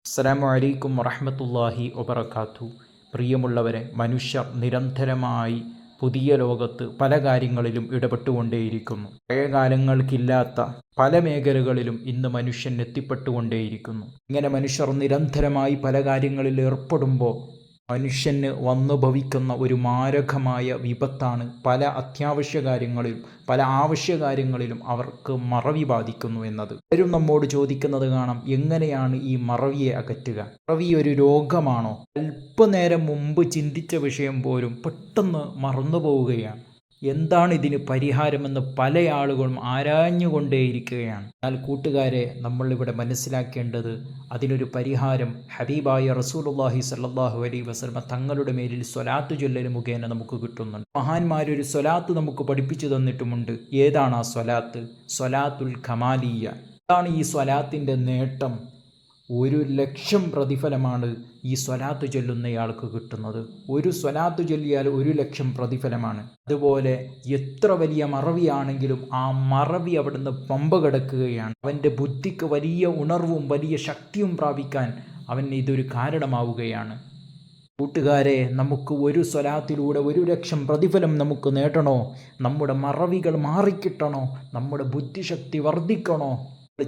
അസ്സലാമു അലൈക്കും വറഹ്മത്തുള്ളാഹി വബറകാതുഹു. പ്രിയമുള്ളവരെ, മനുഷ്യർ നിരന്തരമായി പുതിയ ലോകത്ത് പല കാര്യങ്ങളിലും ഇടപെട്ടുകൊണ്ടേയിരിക്കുന്നു. പഴയ കാലങ്ങൾക്കില്ലാത്ത പല മേഖലകളിലും ഇന്ന് മനുഷ്യൻ എത്തിപ്പെട്ടുകൊണ്ടേയിരിക്കുന്നു. ഇങ്ങനെ മനുഷ്യർ നിരന്തരമായി പല കാര്യങ്ങളിൽ ഏർപ്പെടുമ്പോൾ മനുഷ്യന് വന്നു ഭവിക്കുന്ന ഒരു മാരകമായ വിപത്താണ് പല അത്യാവശ്യ കാര്യങ്ങളിലും പല ആവശ്യ കാര്യങ്ങളിലും അവർക്ക് മറവി ബാധിക്കുന്നു എന്നത്. പലരും നമ്മോട് ചോദിക്കുന്നത് കാണാം, എങ്ങനെയാണ് ഈ മറവിയെ അകറ്റുക? മറവി ഒരു രോഗമാണോ? അല്പനേരം മുമ്പ് ചിന്തിച്ച വിഷയം പോലും പെട്ടെന്ന് മറന്നു പോവുകയാണ്. എന്താണ് ഇതിന് പരിഹാരമെന്ന് പല ആളുകളും ആരാഞ്ഞുകൊണ്ടേയിരിക്കുകയാണ്. എന്നാൽ കൂട്ടുകാരെ, നമ്മളിവിടെ മനസ്സിലാക്കേണ്ടത് അതിനൊരു പരിഹാരം ഹബീബായ റസൂലുള്ളാഹി സ്വല്ലല്ലാഹു അലൈഹി വസല്ലം തങ്ങളുടെ മേലിൽ സ്വലാത്ത് ചൊല്ലൽ മുഖേന നമുക്ക് കിട്ടുന്നുണ്ട്. മഹാന്മാരൊരു സ്വലാത്ത് നമുക്ക് പഠിപ്പിച്ചു തന്നിട്ടുമുണ്ട്. ഏതാണ് ആ സ്വലാത്ത്? സ്വലാത്തുൽ ഖമാലിയ്യ. അതാണ് ഈ സ്വലാത്തിൻ്റെ നേട്ടം. 1,00,000 പ്രതിഫലമാണ് ഈ സ്വലാത്ത് ചൊല്ലുന്നയാൾക്ക് കിട്ടുന്നത്. ഒരു സ്വലാത്ത് ചൊല്ലിയാൽ 1,00,000 പ്രതിഫലമാണ്. അതുപോലെ എത്ര വലിയ മറവിയാണെങ്കിലും ആ മറവി അവിടുന്ന് പമ്പ കിടക്കുകയാണ്. അവൻ്റെ ബുദ്ധിക്ക് വലിയ ഉണർവും വലിയ ശക്തിയും പ്രാപിക്കാൻ ഇതൊരു കാരണമാവുകയാണ്. കൂട്ടുകാരെ, നമുക്ക് ഒരു സ്വലാത്തിലൂടെ 1,00,000 പ്രതിഫലം നമുക്ക് നേടണോ? നമ്മുടെ മറവികൾ മാറിക്കിട്ടണോ? നമ്മുടെ ബുദ്ധിശക്തി വർദ്ധിക്കണോ?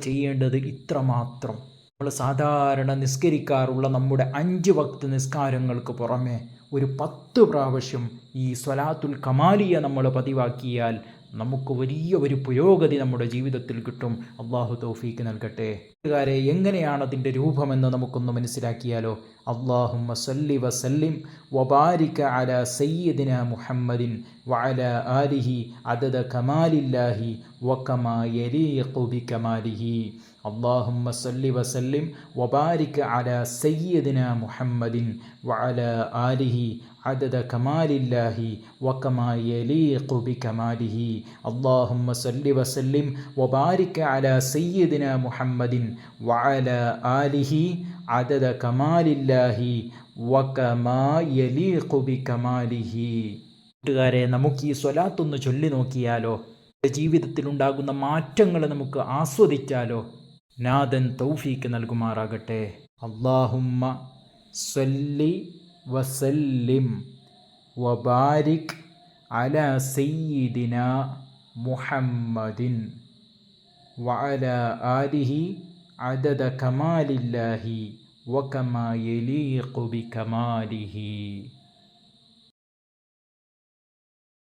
ചെയ്യേണ്ടത് ഇത്രമാത്രം. നമ്മൾ സാധാരണ നിസ്കരിക്കാറുള്ള നമ്മുടെ 5 വക്ത് നിസ്കാരങ്ങൾക്ക് പുറമെ ഒരു 10 പ്രാവശ്യം ഈ സ്വലാത്തുൽ ഖമാലിയ നമ്മൾ പതിവാക്കിയാൽ നമുക്ക് വലിയ ഒരു പുരോഗതി നമ്മുടെ ജീവിതത്തിൽ കിട്ടും. അള്ളാഹു തൗഫീക്ക് നൽകട്ടെ. കൂട്ടുകാരെ, എങ്ങനെയാണ് അതിൻ്റെ രൂപമെന്ന് നമുക്കൊന്ന് മനസ്സിലാക്കിയാലോ? അല്ലാഹുമ്മ സല്ലി വസല്ലിം വബാരിക അലാ സയ്യിദിനാ മുഹമ്മദിൻ വഅലാ ആലിഹി അദദ കമാലില്ലാഹി വകമാ യലീഖു ബികമാലിഹി. അല്ലാഹുമ്മ സല്ലി വസല്ലിം വബാരിക അലാ സയ്യിദിനാ മുഹമ്മദിൻ വഅലാ ആലിഹി അദദ കമാലില്ലാഹി വകമാ യലീഖു ബികമാലിഹി. അല്ലാഹുമ്മ സല്ലി വസല്ലിം വബാരിക അലാ സയ്യിദിനാ മുഹമ്മദിൻ വഅലാ ആലിഹി അദദ കമാലില്ലാഹി വകമാ യലീഖു ബികമാലിഹി. കൂട്ടുകാരെ, നമുക്ക് ഈ സ്വലാത്തൊന്ന് ചൊല്ലി നോക്കിയാലോ? ജീവിതത്തിലുണ്ടാകുന്ന മാറ്റങ്ങൾ നമുക്ക് ആസ്വദിച്ചാലോ? നാഥൻ തൗഫീക്ക് നൽകുമാറാകട്ടെ. അല്ലാഹുമ്മ സല്ലി വസല്ലിം വബാരിക് അലാ സയ്യിദിനാ മുഹമ്മദിൻ വഅലാ ആലിഹി അദദ കമാലില്ലാഹി വകമാ യലീഖു ബികമാലിഹി.